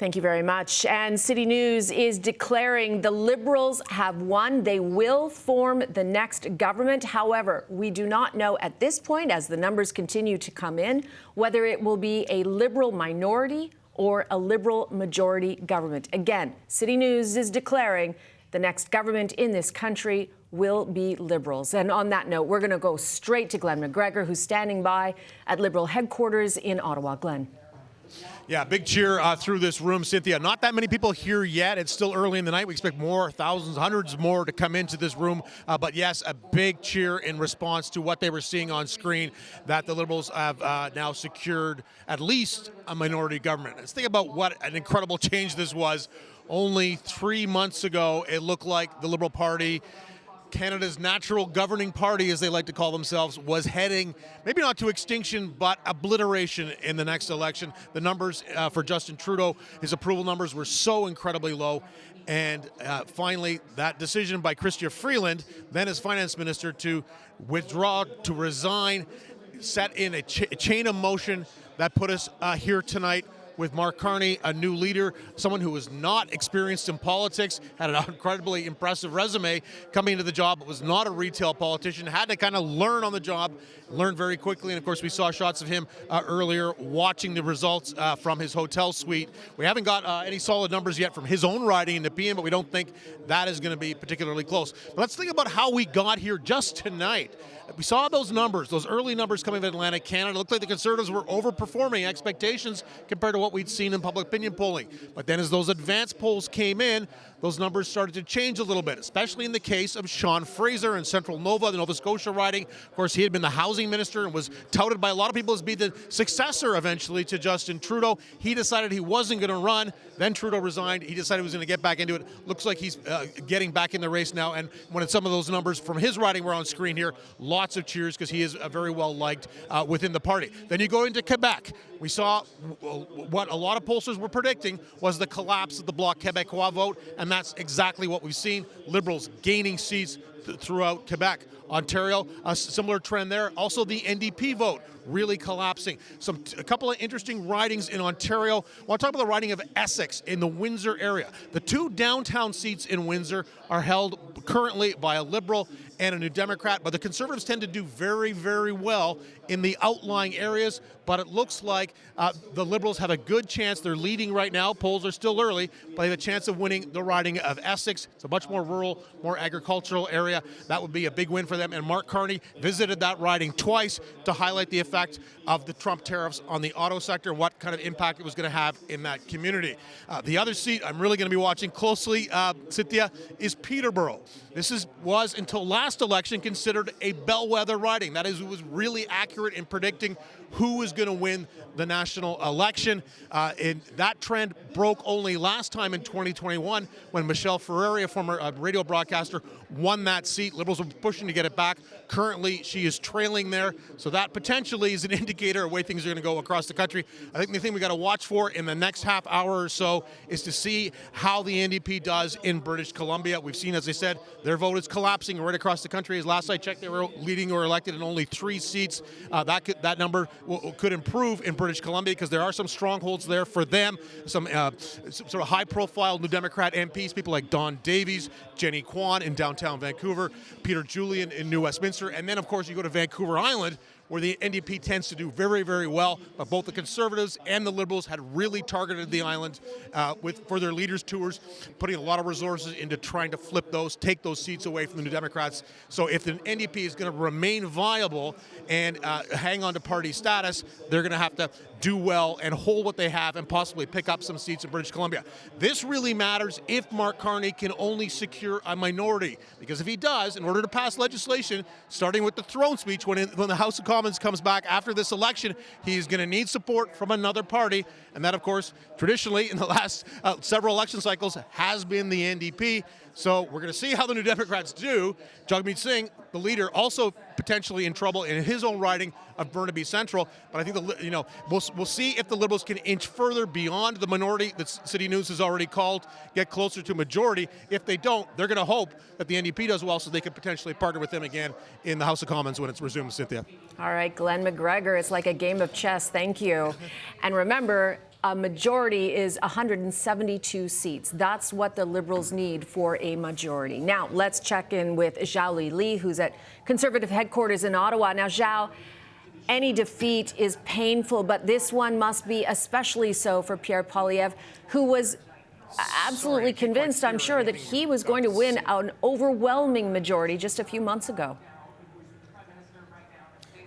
Thank you very much. And City News is declaring the Liberals have won. They will form the next government. However, we do not know at this point, as the numbers continue to come in, whether it will be a Liberal minority or a Liberal majority government. Again, City News is declaring the next government in this country will be Liberals. And on that note, we're going to go straight to Glenn McGregor, who's standing by at Liberal headquarters in Ottawa. Glenn. Yeah, big cheer through this room, Cynthia. Not that many people here yet. It's still early in the night. We expect more, thousands, hundreds more to come into this room. But yes, a big cheer in response to what they were seeing on screen, that the Liberals have now secured at least a minority government. Let's think about what an incredible change this was. Only 3 months ago, it looked like the Liberal Party, Canada's natural governing party, as they like to call themselves, was heading maybe not to extinction, but obliteration in the next election. The numbers for Justin Trudeau, his approval numbers were so incredibly low. And finally, that decision by Chrystia Freeland, then as finance minister, to withdraw, to resign, set in a chain of motion that put us here tonight with Mark Carney, a new leader, someone who was not experienced in politics, had an incredibly impressive resume coming into the job, but was not a retail politician, had to kind of learn on the job, learned very quickly. And of course, we saw shots of him earlier watching the results from his hotel suite. We haven't got any solid numbers yet from his own riding in Nepean, but we don't think that is going to be particularly close. But let's think about how we got here just tonight. We saw those numbers, those early numbers coming from Atlantic Canada. It looked like the Conservatives were overperforming expectations compared to what we'd seen in public opinion polling. But then as those advanced polls came in, those numbers started to change a little bit, especially in the case of Sean Fraser in Central Nova, the Nova Scotia riding. Of course, he had been the housing minister and was touted by a lot of people as being the successor eventually to Justin Trudeau. He decided he wasn't going to run. Then Trudeau resigned. He decided he was going to get back into it. Looks like he's getting back in the race now. And when some of those numbers from his riding were on screen here, lots of cheers because he is very well liked within the party. Then you go into Quebec. We saw what a lot of pollsters were predicting was the collapse of the Bloc Québécois vote, and that's exactly what we've seen. Liberals gaining seats throughout Quebec. Ontario, a similar trend there. Also the NDP vote really collapsing. A couple of interesting ridings in Ontario. I want to talk about the riding of Essex in the Windsor area. The two downtown seats in Windsor are held currently by a Liberal and a New Democrat, but the Conservatives tend to do very, very well in the outlying areas, but it looks like the Liberals have a good chance. They're leading right now. Polls are still early, but they have a chance of winning the riding of Essex. It's a much more rural, more agricultural area. That would be a big win for them, and Mark Carney visited that riding twice to highlight the effect of the Trump tariffs on the auto sector and what kind of impact it was going to have in that community. The other seat I'm really going to be watching closely, Cynthia, is Peterborough. This was until last election considered a bellwether riding. That is, it was really accurate in predicting who was going to win the national election. And that trend broke only last time in 2021 when Michelle Ferreri, a former radio broadcaster, won that seat. Liberals were pushing to get it back. Currently, she is trailing there. So that potentially is an indicator of the way things are going to go across the country. I think the thing we got to watch for in the next half hour or so is to see how the NDP does in British Columbia. We've seen, as I said, their vote is collapsing right across the country. As last I checked, they were leading or elected in only 3 seats. That number could improve in British Columbia because there are some strongholds there for them. Some sort of high-profile New Democrat MPs, people like Don Davies, Jenny Kwan in downtown Vancouver, Peter Julian in New Westminster, and then, of course, you go to Vancouver Island, where the NDP tends to do very, very well, but both the Conservatives and the Liberals had really targeted the island for their leaders' tours, putting a lot of resources into trying to flip those, take those seats away from the New Democrats. So if the NDP is going to remain viable and hang on to party status, they're going to have to do well and hold what they have and possibly pick up some seats in British Columbia. This really matters if Mark Carney can only secure a minority, because if he does, in order to pass legislation, starting with the throne speech when the House of Commons comes back after this election, he's going to need support from another party, and that, of course, traditionally in the last several election cycles has been the NDP. So we're going to see how the New Democrats do. Jagmeet Singh, the leader, also potentially in trouble in his own riding of Burnaby Central. But I think we'll see if the Liberals can inch further beyond the minority that City News has already called, get closer to majority. If they don't, they're going to hope that the NDP does well so they could potentially partner with them again in the House of Commons when it's resumed, Cynthia. All right, Glenn McGregor, it's like a game of chess. Thank you. And remember, a majority is 172 seats. That's what the Liberals need for a majority. Now, let's check in with Zhao Li, who's at Conservative headquarters in Ottawa. Now, Zhao, any defeat is painful, but this one must be especially so for Pierre Poilievre, who was absolutely convinced, I'm sure, that he was going to win an overwhelming majority just a few months ago.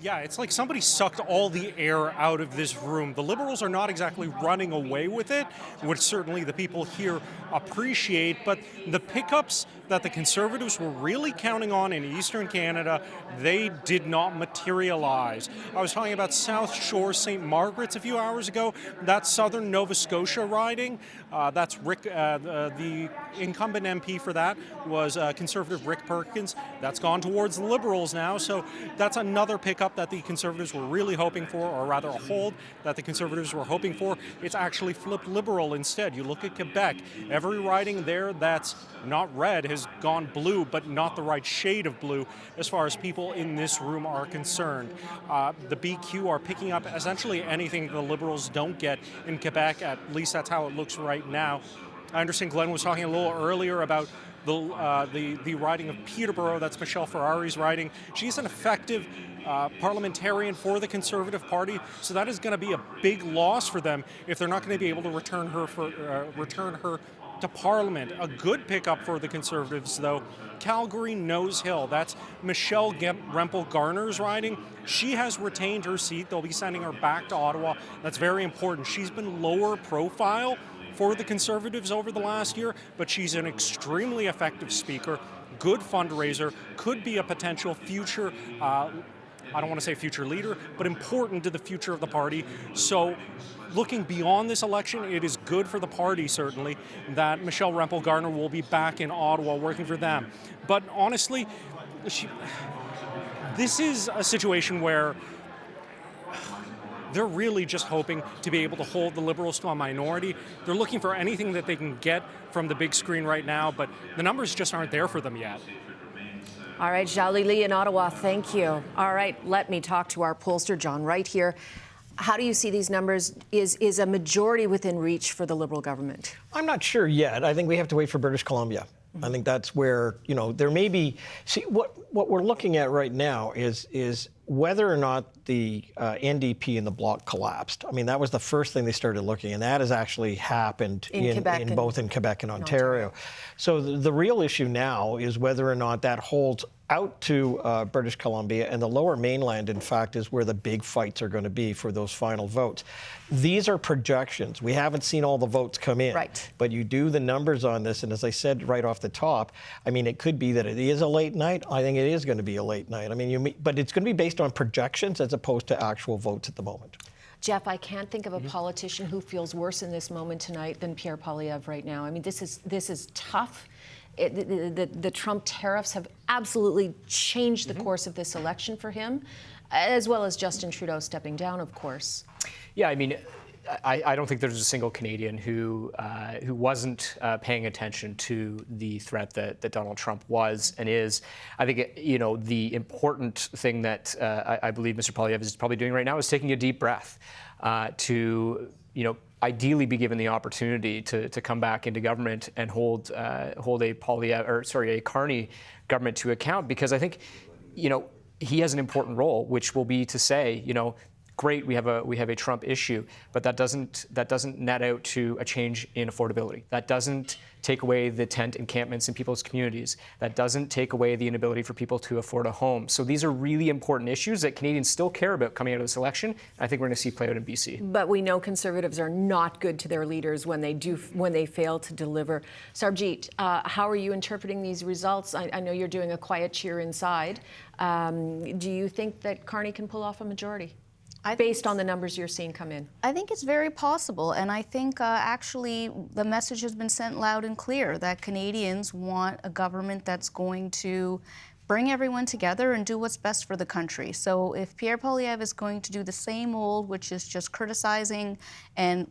Yeah, it's like somebody sucked all the air out of this room. The Liberals are not exactly running away with it, which certainly the people here appreciate, but the pickups that the Conservatives were really counting on in Eastern Canada, they did not materialize. I was talking about South Shore St. Margaret's a few hours ago. That's southern Nova Scotia riding. That's Rick, the incumbent MP for that was Conservative Rick Perkins. That's gone towards the Liberals now, so that's another pickup that the Conservatives were really hoping for, or rather a hold that the Conservatives were hoping for. It's actually flipped Liberal instead. You look at Quebec, every riding there that's not red has gone blue, but not the right shade of blue as far as people in this room are concerned. The BQ are picking up essentially anything the Liberals don't get in Quebec, at least that's how it looks right now. I understand Glenn was talking a little earlier about the riding of Peterborough. That's Michelle Ferrari's riding. She's an effective parliamentarian for the Conservative Party, so that is going to be a big loss for them if they're not going to be able to return her to Parliament. A good pickup for the Conservatives, though, Calgary Nose Hill. That's Michelle Rempel-Garner's riding. She has retained her seat. They'll be sending her back to Ottawa. That's very important. She's been lower profile for the Conservatives over the last year, but she's an extremely effective speaker, good fundraiser, could be a potential future, I don't want to say future leader, but important to the future of the party. So looking beyond this election, it is good for the party, certainly, that Michelle Rempel-Garner will be back in Ottawa working for them. But honestly, this is a situation where they're really just hoping to be able to hold the Liberals to a minority. They're looking for anything that they can get from the big screen right now, but the numbers just aren't there for them yet. All right, Zhao Li in Ottawa, thank you. All right, let me talk to our pollster, John Wright here. How do you see these numbers? Is a majority within reach for the Liberal government? I'm not sure yet. I think we have to wait for British Columbia. I think that's where, there may be, what we're looking at right now is whether or not the NDP and the Bloc collapsed. I mean, that was the first thing they started looking, and that has actually happened in both Quebec and Ontario. So the real issue now is whether or not that holds out to British Columbia, and the Lower Mainland, in fact, is where the big fights are going to be for those final votes. These are projections. We haven't seen all the votes come in. Right. But you do the numbers on this, and as I said right off the top, I mean, it could be that it is a late night. I think it is going to be a late night. I mean, but it's going to be based on projections as opposed to actual votes at the moment. Jeff, I can't think of a politician who feels worse in this moment tonight than Pierre Poilievre right now. I mean, this is tough. The Trump tariffs have absolutely changed the course of this election for him, as well as Justin Trudeau stepping down, of course. Yeah, I mean, I don't think there's a single Canadian who wasn't paying attention to the threat that Donald Trump was and is. I think the important thing that I believe Mr. Poilievre is probably doing right now is taking a deep breath to ideally be given the opportunity to come back into government and hold a Carney government to account, because I think he has an important role, which will be to say great, we have a Trump issue, but that doesn't net out to a change in affordability. That doesn't take away the tent encampments in people's communities. That doesn't take away the inability for people to afford a home. So these are really important issues that Canadians still care about coming out of this election. I think we're going to see play out in BC. But we know Conservatives are not good to their leaders when they fail to deliver. Sarjeet, how are you interpreting these results? I know you're doing a quiet cheer inside. Do you think that Carney can pull off a majority? Based on the numbers you're seeing come in? I think it's very possible, and I think actually the message has been sent loud and clear that Canadians want a government that's going to bring everyone together and do what's best for the country. So if Pierre Poilievre is going to do the same old, which is just criticizing and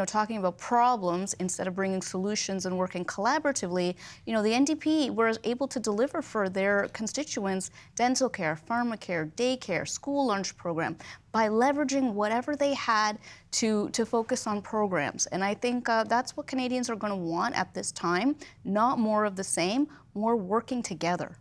talking about problems instead of bringing solutions and working collaboratively, the NDP were able to deliver for their constituents dental care, pharmacare, daycare, school lunch program by leveraging whatever they had to focus on programs. And I think that's what Canadians are going to want at this time, not more of the same, more working together.